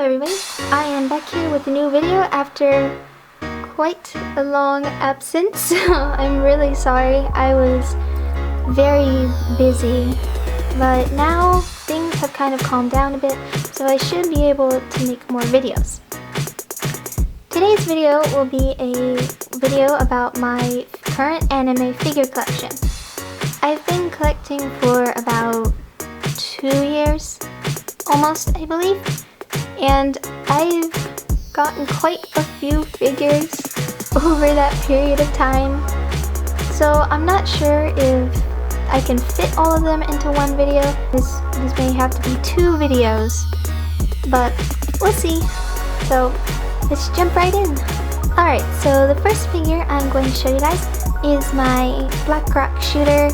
everybody, I am back here with a new video after quite a long absence. I'm really sorry, I was very busy, but now things have kind of calmed down a bit, so I should be able to make more videos. Today's video will be a video about my current anime figure collection. I've been collecting for about 2 years, almost, I believe, and I've gotten quite a few figures over that period of time, so I'm not sure if I can fit all of them into one video. This may have to be 2 videos, but we'll see. So let's jump right in. Alright, so the first figure I'm going to show you guys is my Black Rock Shooter,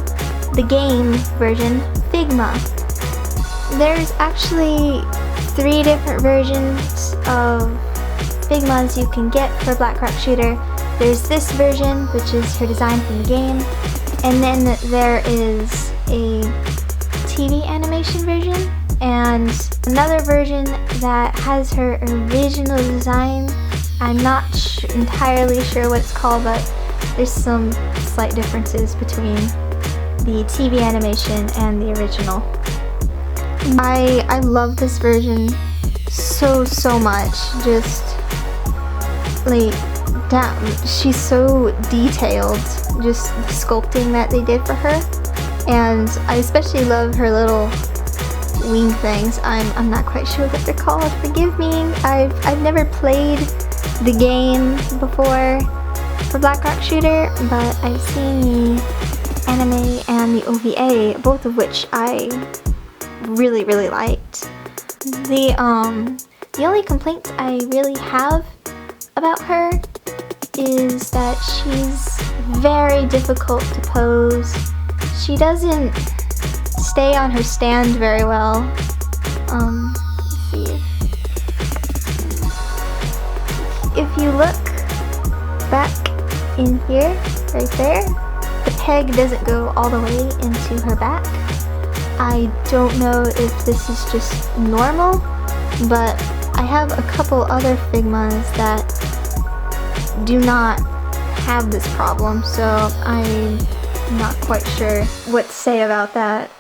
the game version, Figma. There's actually 3 different versions of Figmas you can get for Black Rock Shooter. There's this version, which is her design from the game, and then there is a TV animation version, and another version that has her original design. I'm not entirely sure what it's called, but there's some slight differences between the TV animation and the original. I love this version so much. Just like, damn, she's so detailed, just the sculpting that they did for her, and I especially love her little wing things. I'm not quite sure what they're called, forgive me. I've never played the game before for Black Rock Shooter, but I've seen the anime and the OVA, both of which I really liked. The only complaints I really have about her is that she's very difficult to pose. She doesn't stay on her stand very well. Let's see. If you look back in here, right there, the peg doesn't go all the way into her back. I don't know if this is just normal, but I have a couple other Figmas that do not have this problem, so I'm not quite sure what to say about that.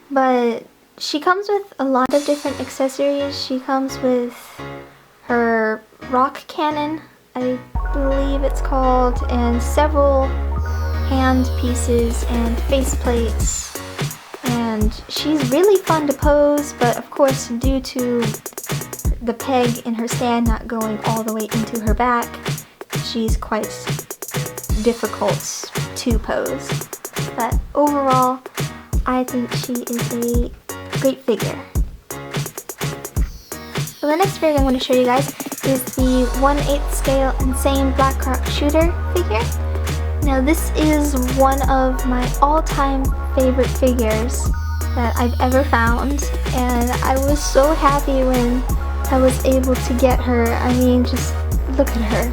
But she comes with a lot of different accessories. She comes with her rock cannon, I believe it's called, and several hand pieces and face plates. And she's really fun to pose, but of course, due to the peg in her stand not going all the way into her back, she's quite difficult to pose. But overall, I think she is a great figure. So the next figure I'm going to show you guys is the 1/8 scale Insane Black Rock Shooter figure. Now this is one of my all-time favorite figures that I've ever found, and I was so happy when I was able to get her. I mean, just look at her.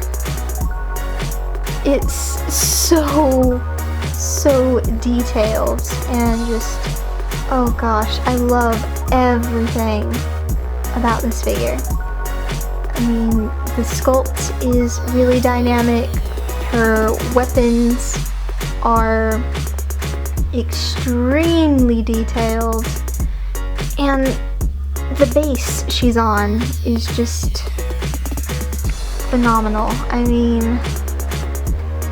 It's so detailed, and just, oh gosh, I love everything about this figure. I mean, the sculpt is really dynamic. Her weapons are extremely detailed, and the base she's on is just phenomenal. I mean,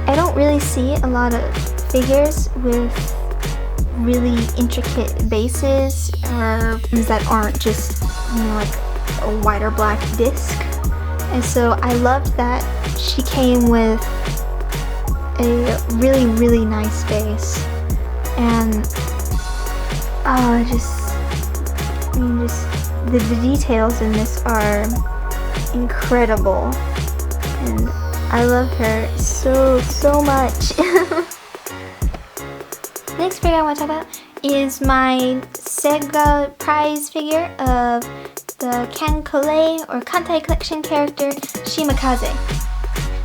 I don't really see a lot of figures with really intricate bases, or that aren't just, you know, like a white or black disc. And so I loved that she came with a really nice base, and the details in this are incredible, and I love her so much. Next figure I want to talk about is my Sega prize figure of the Kantai Collection character Shimakaze.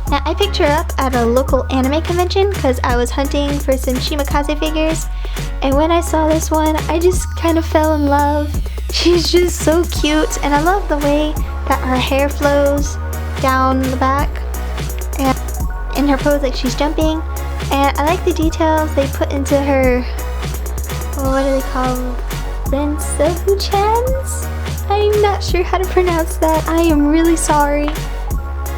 Now, I picked her up at a local anime convention because I was hunting for some Shimakaze figures, and when I saw this one, I just kind of fell in love. She's just so cute, and I love the way that her hair flows down the back and in her pose like she's jumping. And I like the details they put into her, what do they call them? Chans? I'm not sure how to pronounce that. I am really sorry.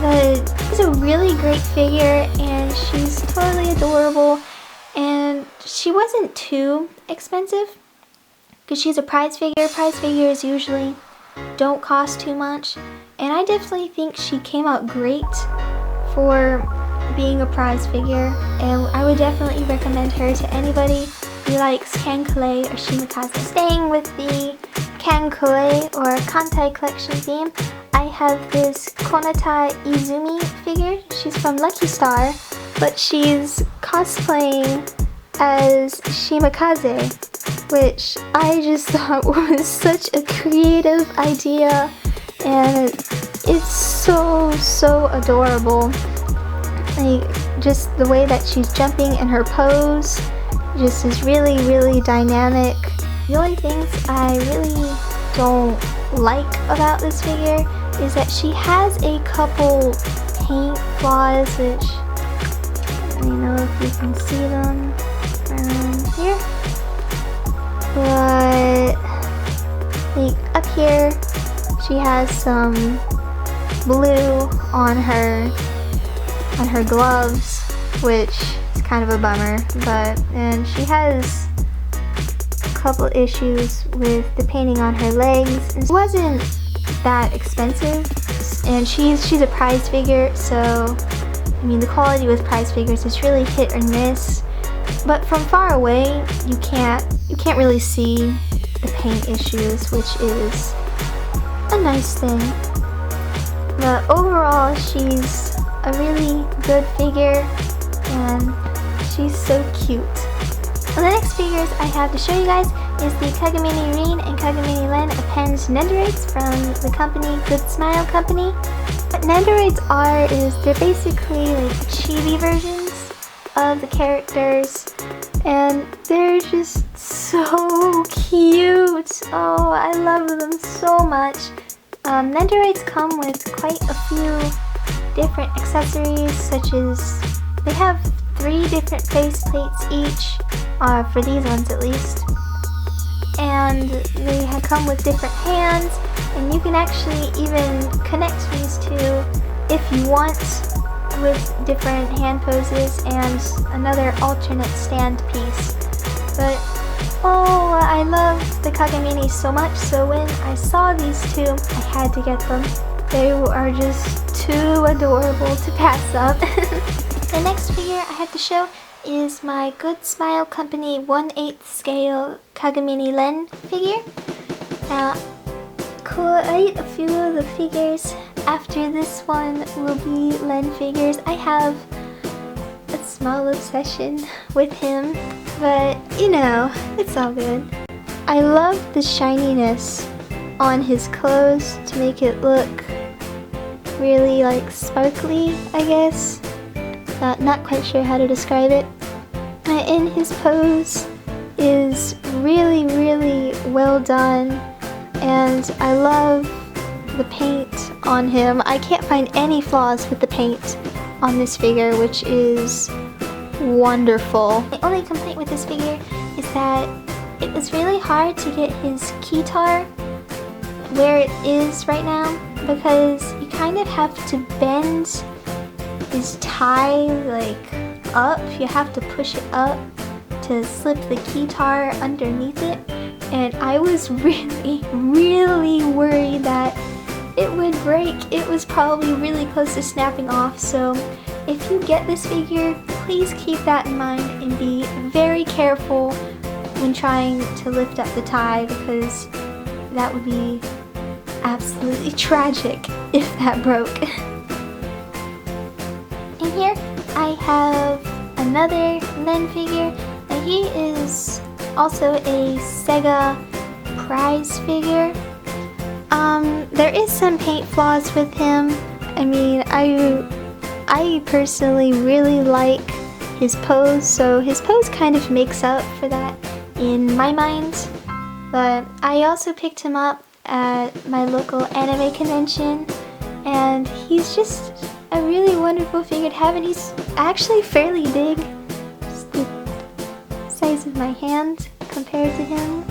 But it's a really great figure, and she's totally adorable. And she wasn't too expensive because she's a prize figure. Prize figures usually don't cost too much, and I definitely think she came out great for being a prize figure, and I would definitely recommend her to anybody who likes Kankai or Shimikaze. Staying with the Kankai or Kantai Collection theme, I have this Konatai Izumi figure. She's from Lucky Star, but she's cosplaying as Shimikaze, which I just thought was such a creative idea, and it's so adorable. Like, just the way that she's jumping and her pose just is really dynamic. The only things I really don't like about this figure is that she has a couple paint flaws, which I don't know if you can see them around here, but like up here she has some blue on her gloves, which is kind of a bummer, and she has a couple issues with the painting on her legs. It wasn't that expensive, and she's a prize figure, so I mean the quality with prize figures is really hit or miss, but from far away you can't really see the paint issues, which is a nice thing. But overall, she's a really good figure, and she's so cute. Well, the next figures I have to show you guys is the Kagamine Len and Kagamine Len Appends Nendoroids from the company Good Smile Company. What Nendoroids are is they're basically like chibi versions of the characters, and they're just so cute. Oh, I love them so much. Nendoroids come with quite a few different accessories, such as they have 3 different face plates each, for these ones at least, and they come with different hands, and you can actually even connect these two if you want with different hand poses and another alternate stand piece. But oh, I love the Kagamine so much, so when I saw these two, I had to get them. They are just too adorable to pass up. The next figure I have to show is my Good Smile Company 1/8 scale Kagamine Len figure. Now, quite a few of the figures after this one will be Len figures. I have a small obsession with him, but you know, it's all good. I love the shininess on his clothes to make it look really like sparkly, I guess. Not quite sure how to describe it. And his pose is really well done, and I love the paint on him. I can't find any flaws with the paint on this figure, which is wonderful. The only complaint with this figure is that it was really hard to get his keytar where it is right now, because you kind of have to bend his tie like up. You have to push it up to slip the keytar underneath it, and I was really worried that it would break. It was probably really close to snapping off, so if you get this figure, please keep that in mind and be very careful when trying to lift up the tie, because that would be absolutely tragic if that broke. In here I have another Len figure. Now he is also a Sega prize figure. There is some paint flaws with him. I mean, I personally really like his pose, so his pose kind of makes up for that in my mind. But I also picked him up at my local anime convention, and he's just a really wonderful figure to have, and he's actually fairly big, just the size of my hand compared to him.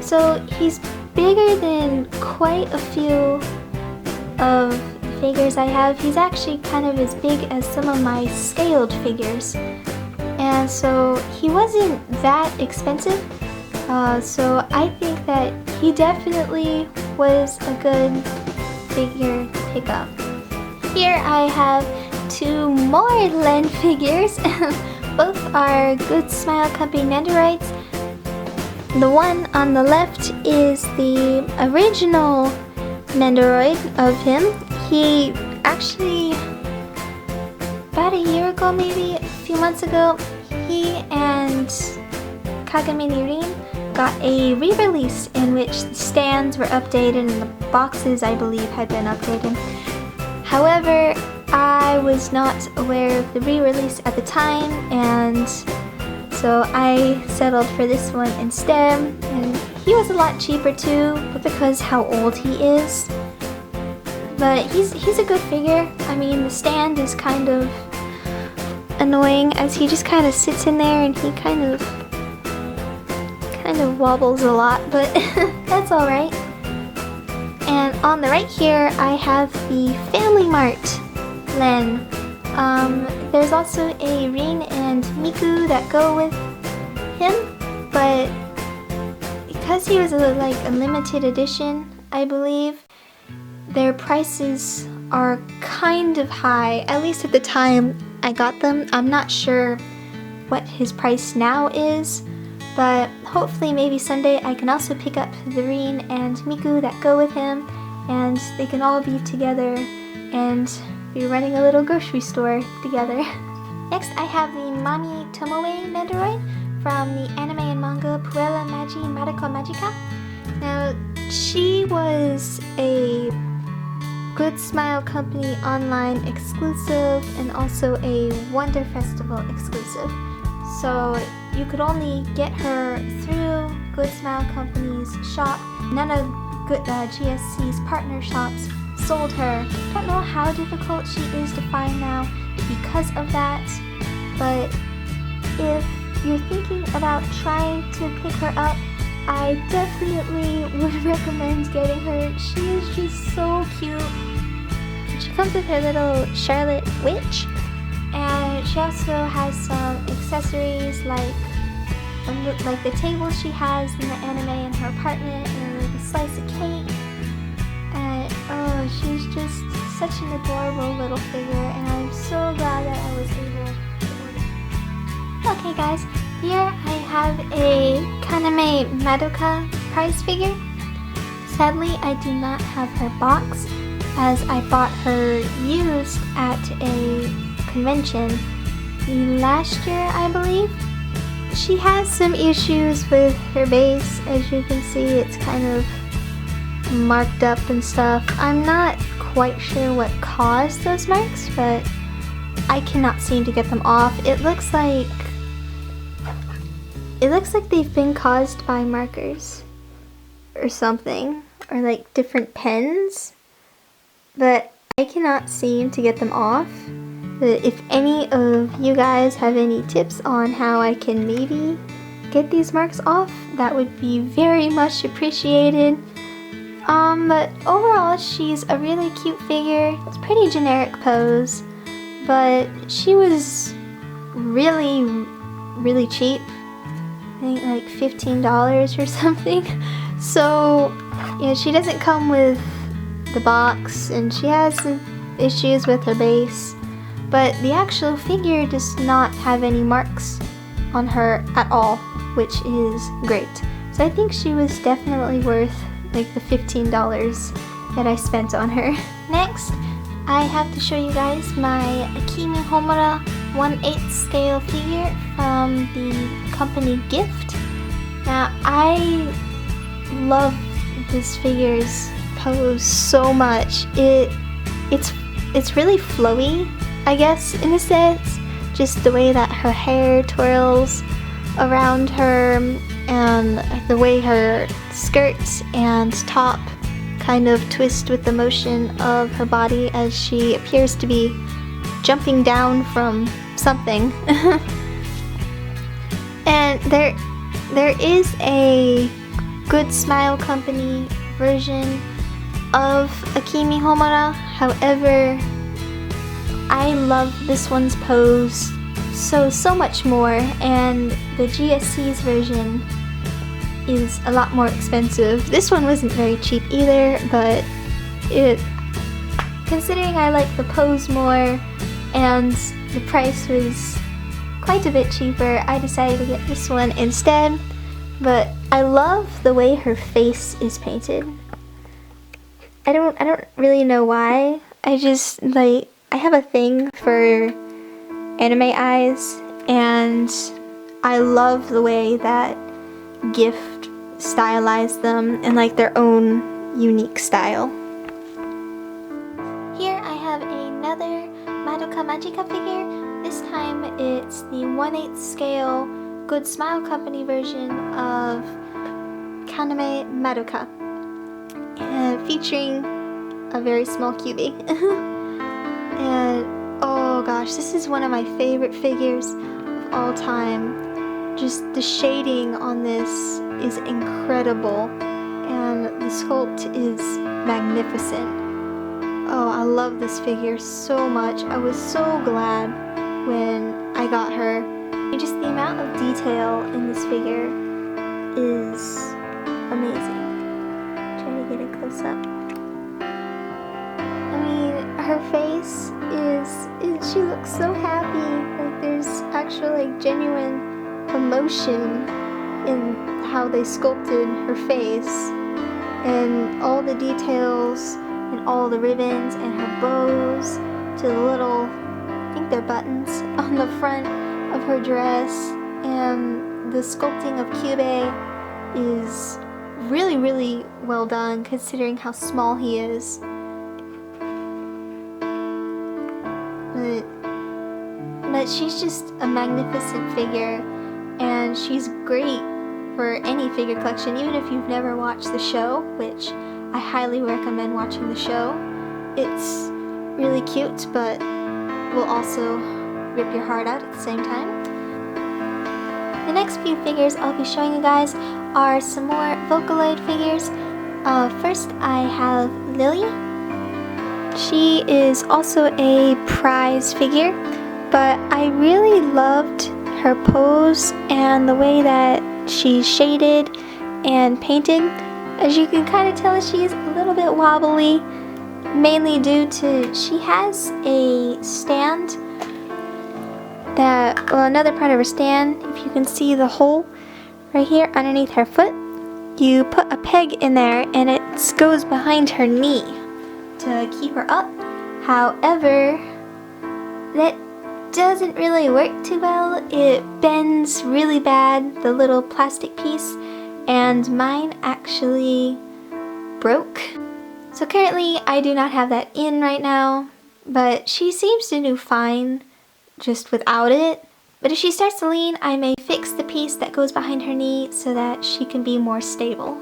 So he's bigger than quite a few of the figures I have. He's actually kind of as big as some of my scaled figures, and so he wasn't that expensive. So I think that he definitely was a good figure to pick up. Here I have two more Len figures. Both are Good Smile Company Nendoroids. The one on the left is the original Nendoroid of him. He actually, about a year ago, maybe a few months ago, he and Kagamine Len got a re-release in which the stands were updated and the boxes, I believe, had been updated. However, I was not aware of the re-release at the time, and so I settled for this one instead. And he was a lot cheaper too, because how old he is. But he's a good figure. I mean, the stand is kind of annoying as he just kind of sits in there and he kind of wobbles a lot, but that's alright. And on the right here I have the Family Mart Len. There's also a Rin and Miku that go with him, but because he was a limited edition, I believe, their prices are kind of high, at least at the time I got them. I'm not sure what his price now is, but hopefully maybe someday I can also pick up the Rin and Miku that go with him, and they can all be together and be running a little grocery store together. Next I have the Mami Tomoe Nendoroid from the anime and manga Puella Magi Madoka Magica. Now, she was a Good Smile Company online exclusive and also a Wonder Festival exclusive. So you could only get her through Good Smile Company's shop. None of GSC's partner shops sold her. I don't know how difficult she is to find now because of that, but if you're thinking about trying to pick her up, I definitely would recommend getting her. She is just so cute. She comes with her little Charlotte Witch, and she also has some accessories like the table she has in the anime in her apartment, and a slice of cake. And oh, she's just such an adorable little figure, and I'm so glad that I was able to order. Okay guys, here I have a Kaname Madoka prize figure. Sadly, I do not have her box, as I bought her used at a convention last year, I believe. She has some issues with her base. As you can see, it's kind of marked up and stuff. I'm not quite sure what caused those marks, but I cannot seem to get them off. It looks like they've been caused by markers or something, or like different pens, but I cannot seem to get them off. If any of you guys have any tips on how I can maybe get these marks off, that would be very much appreciated. But overall, she's a really cute figure. It's a pretty generic pose, but she was really, really cheap. I think like $15 or something. So, yeah, she doesn't come with the box, and she has some issues with her base, but the actual figure does not have any marks on her at all, which is great. So I think she was definitely worth like the $15 that I spent on her. Next, I have to show you guys my Akimi Homura 1/8 scale figure from the company Gift. Now, I love this figure's pose so much. It's really flowy, I guess, in a sense. Just the way that her hair twirls around her, and the way her skirt and top kind of twist with the motion of her body as she appears to be jumping down from something. And there is a Good Smile Company version of Akimi Homura. However, I love this one's pose so much more, and the GSC's version is a lot more expensive. This one wasn't very cheap either, but considering I like the pose more and the price was quite a bit cheaper, I decided to get this one instead. But I love the way her face is painted. I don't really know why. I just like, I have a thing for anime eyes, and I love the way that Gift stylized them in like their own unique style. Here I have another Madoka Magica figure. This time it's the 1/8 scale Good Smile Company version of Kaname Madoka, featuring a very small Kyubey. And oh gosh, this is one of my favorite figures of all time. Just the shading on this is incredible, and the sculpt is magnificent. Oh, I love this figure so much. I was so glad when I got her. And just the amount of detail in this figure is amazing. Try to get a close up. I mean, her face she looks so happy. Like there's actual like genuine emotion in how they sculpted her face, and all the details and all the ribbons and her bows to the little, I think they're buttons, on the front of her dress. And the sculpting of Kyubey is really well done considering how small he is. But she's just a magnificent figure, and she's great for any figure collection, even if you've never watched the show, which I highly recommend watching the show. It's really cute, but will also rip your heart out at the same time. The next few figures I'll be showing you guys are some more Vocaloid figures. First I have Lily. She is also a prize figure, but I really loved her pose and the way that she's shaded and painted. As you can kind of tell, she's a little bit wobbly, mainly due to she has a stand that, well, another part of her stand, if you can see the hole right here underneath her foot, you put a peg in there and it goes behind her knee to keep her up. However, that doesn't really work too well. It bends really bad, the little plastic piece, and mine actually broke. So currently I do not have that in right now, but she seems to do fine just without it. But if she starts to lean, I may fix the piece that goes behind her knee so that she can be more stable.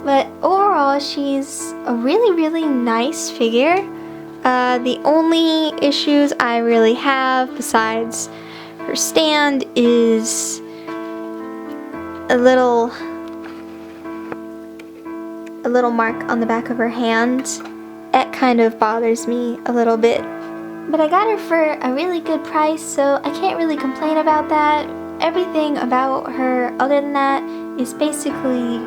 But overall, she's a really nice figure. The only issues I really have besides her stand is a little mark on the back of her hand. That kind of bothers me a little bit. But I got her for a really good price, so I can't really complain about that. Everything about her other than that is basically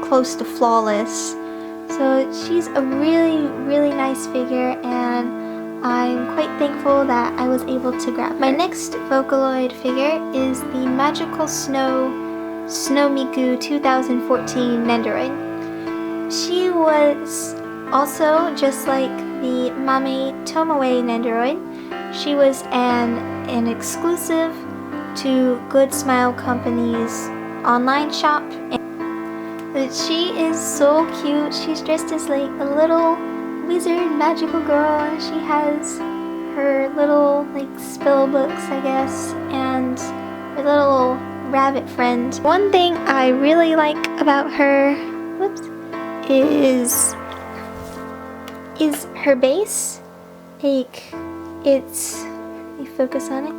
close to flawless. So she's a really nice figure, and I'm quite thankful that I was able to grab her. My next Vocaloid figure is the Magical Snow Miku 2014 Nendoroid. She was also, just like the Mame Tomoe Nendoroid, she was an exclusive to Good Smile Company's online shop. But she is so cute. She's dressed as like a little wizard magical girl, and she has her little like spell books, I guess, and her little rabbit friend. One thing I really like about her, is her base. Like, it's, let me focus on it.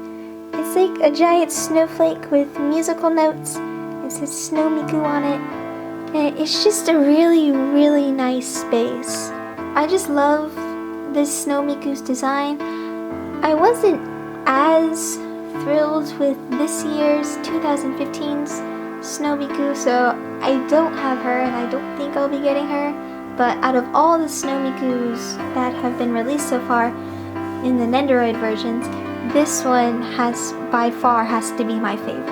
It's like a giant snowflake with musical notes. It says Snow Miku on it. And it's just a really, really nice base. I just love this Snow Miku's design. I wasn't as thrilled with this year's 2015's Snow Miku, so I don't have her and I don't think I'll be getting her. But out of all the Snow Mikus that have been released so far in the Nendoroid versions, this one by far has to be my favorite.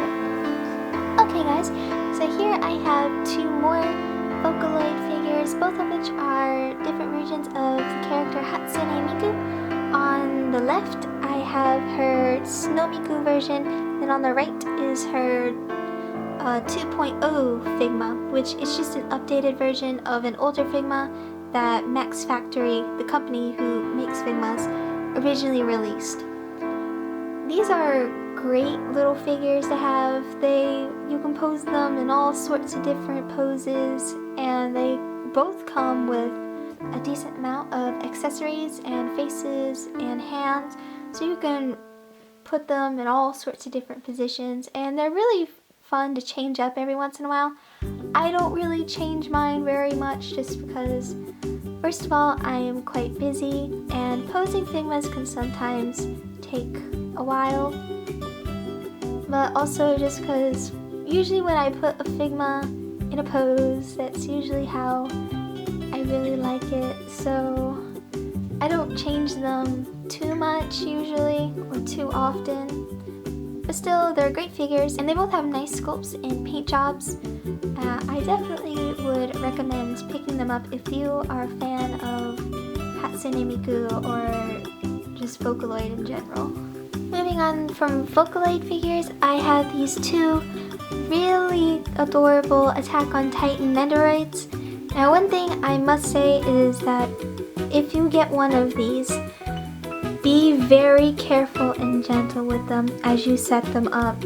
Okay guys, so here I have two more Vocaloid figures, both of which are different versions of the character Hatsune Miku. On the left, I have her Snow Miku version, and on the right is her 2.0 Figma, which is just an updated version of an older Figma that Max Factory, the company who makes Figmas, originally released. These are great little figures to have. You can pose them in all sorts of different poses, and they both come with a decent amount of accessories and faces and hands, so you can put them in all sorts of different positions, and they're really fun to change up every once in a while. I don't really change mine very much just because, first of all, I am quite busy and posing Figmas can sometimes take a while, but also just because usually when I put a Figma in a pose, that's usually how I really like it, so I don't change them too much usually or too often. But still, they're great figures, and they both have nice sculpts and paint jobs. I definitely would recommend picking them up if you are a fan of Hatsune Miku or just Vocaloid in general. Moving on from Vocaloid figures, I have these two really adorable Attack on Titan Nendoroids. Now, one thing I must say is that if you get one of these, be very careful and gentle with them as you set them up.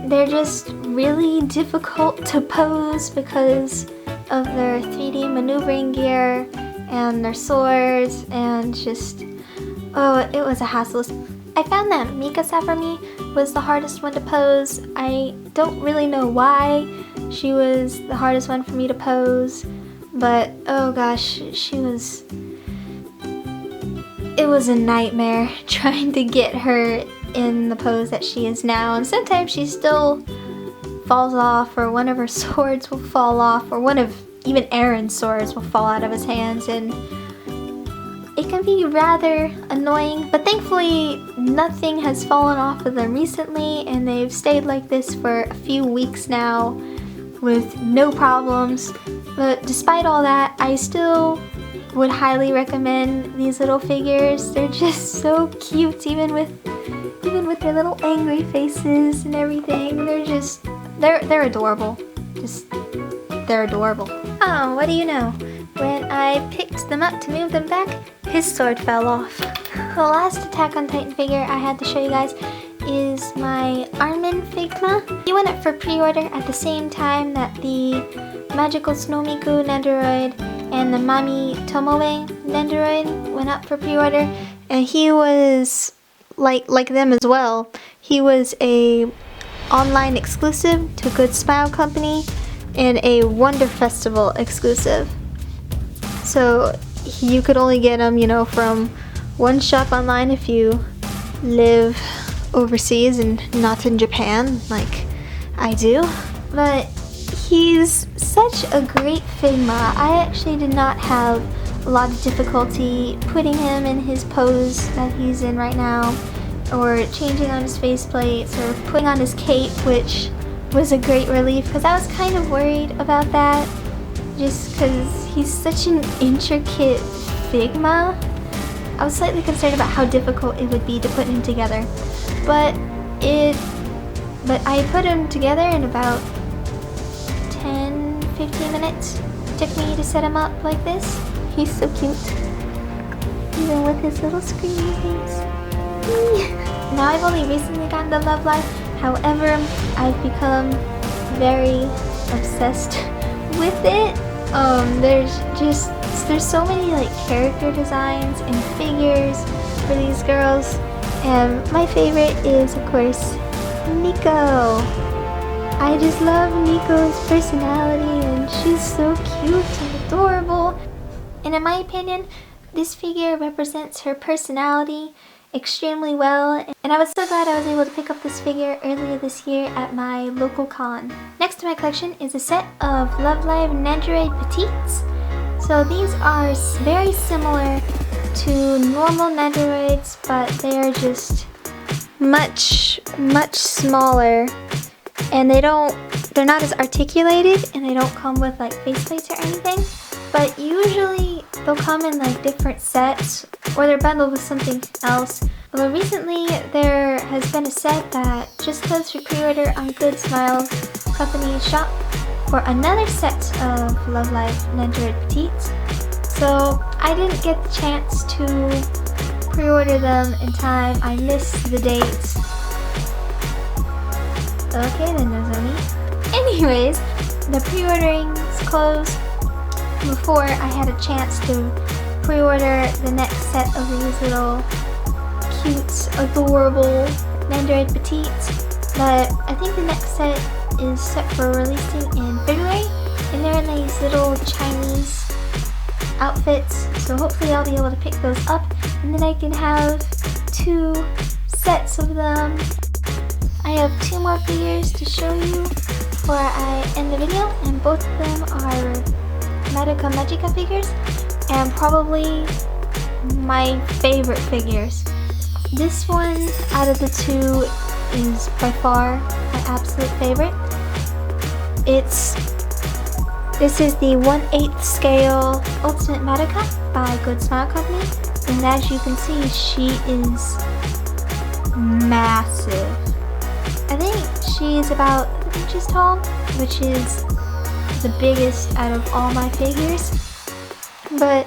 They're just really difficult to pose because of their 3D maneuvering gear and their swords, and just, oh, it was a hassle. I found that Mikasa for me was the hardest one to pose. I don't really know why she was the hardest one for me to pose, but oh gosh, it was a nightmare trying to get her in the pose that she is now, and sometimes she still falls off, or one of her swords will fall off, or one of even Aaron's swords will fall out of his hands, and it can be rather annoying, but thankfully nothing has fallen off of them recently, and they've stayed like this for a few weeks now with no problems. But despite all that, I still would highly recommend these little figures. They're just so cute, even with their little angry faces and everything. They're adorable. They're adorable. Oh, what do you know? When I picked them up to move them back, his sword fell off. The last Attack on Titan figure I had to show you guys is my Armin Figma. He went up for pre-order at the same time that the Magical Snow Miku Nendoroid and the Mami Tomoe Nendoroid went up for pre-order, and he was like them as well. He was a online exclusive to Good Smile Company and a Wonder Festival exclusive. So you could only get them, from one shop online if you live overseas and not in Japan like I do. But he's such a great Figma. I actually did not have a lot of difficulty putting him in his pose that he's in right now, or changing on his faceplates, or putting on his cape, which was a great relief because I was kind of worried about that, just because he's such an intricate Figma. I was slightly concerned about how difficult it would be to put him together, but I put him together in about 10-15 minutes. It took me to set him up like this. He's so cute, even with his little screaming face. Now I've only recently gotten the Love Live However, I've become very obsessed with it. There's so many like character designs and figures for these girls, and my favorite is of course Miku. I just love Miku's personality, and she's so cute and adorable. And in my opinion, this figure represents her personality extremely well, and I was so glad I was able to pick up this figure earlier this year at my local con. Next to my collection is a set of Vocaloid Nendoroid Petites. So these are very similar to normal Nendoroids, but they are just much smaller, and they're not as articulated, and they don't come with like faceplates or anything. But usually they'll come in like different sets, or they're bundled with something else. Although recently there has been a set that just closed for pre-order on Good Smile Company's shop for another set of Vocaloid Nendoroid Petites. So I didn't get the chance to pre-order them in time. I missed the dates. Okay, then those are me. Anyways, the pre-ordering's closed before I had a chance to pre-order the next set of these little cute, adorable Nendoroid Petites. But I think the next set is set for releasing in February, and they're in these little Chinese outfits, so hopefully I'll be able to pick those up, and then I can have 2 sets of them. I have 2 more figures to show you before I end the video, and both of them are Madoka Magica figures, and probably my favorite figures. This one out of the 2 is by far my absolute favorite. This is the 1/8 scale Ultimate Madoka by Good Smile Company, and as you can see, she is massive. I think she's about 3 inches tall, which is the biggest out of all my figures, but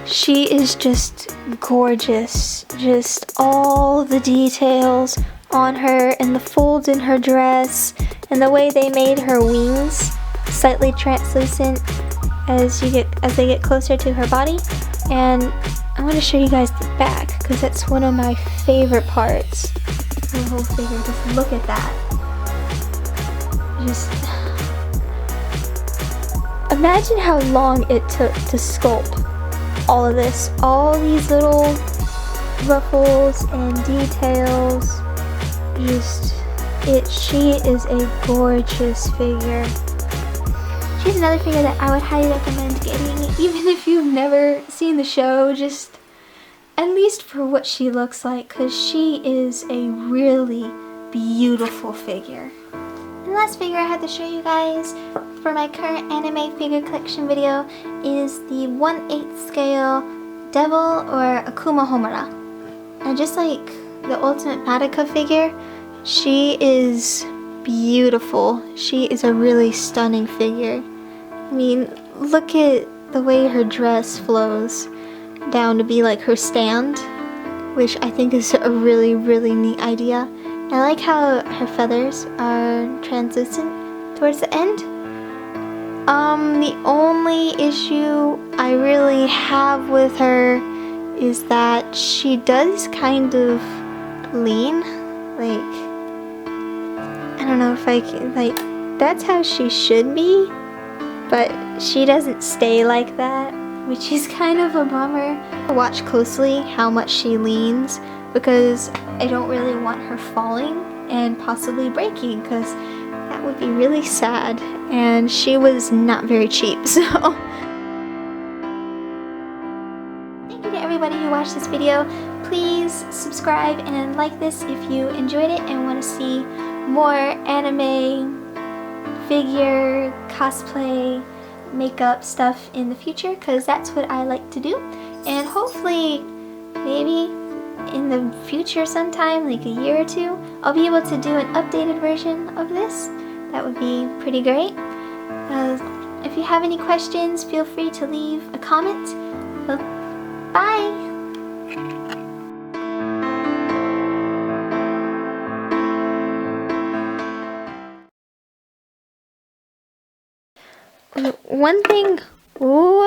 she is just gorgeous. Just all the details on her, and the folds in her dress, and the way they made her wings slightly translucent as they get closer to her body. And I want to show you guys the back, because that's one of my favorite parts of the whole figure. Just look at that. Just imagine how long it took to sculpt all of this. All these little ruffles and details. She is a gorgeous figure. She's another figure that I would highly recommend getting, even if you've never seen the show, just at least for what she looks like, because she is a really beautiful figure. And the last figure I had to show you guys for my current anime figure collection video is the 1/8 scale Devil or Akuma Homura. And just like the Ultimate Madoka figure, she is beautiful. She is a really stunning figure. I mean, look at the way her dress flows down to be like her stand, which I think is a really neat idea. I like how her feathers are translucent towards the end. The only issue I really have with her is that she does kind of lean. Like, I don't know if I can, like, that's how she should be, but she doesn't stay like that, which is kind of a bummer. Watch closely how much she leans, because I don't really want her falling and possibly breaking, because that would be really sad, and she was not very cheap, so. Thank you to everybody who watched this video. Please subscribe and like this if you enjoyed it and want to see more anime, figure, cosplay, makeup stuff in the future, because that's what I like to do. And hopefully, maybe in the future sometime, like a year or 2, I'll be able to do an updated version of this. That would be pretty great. If you have any questions, feel free to leave a comment. Well, bye! One thing, ooh,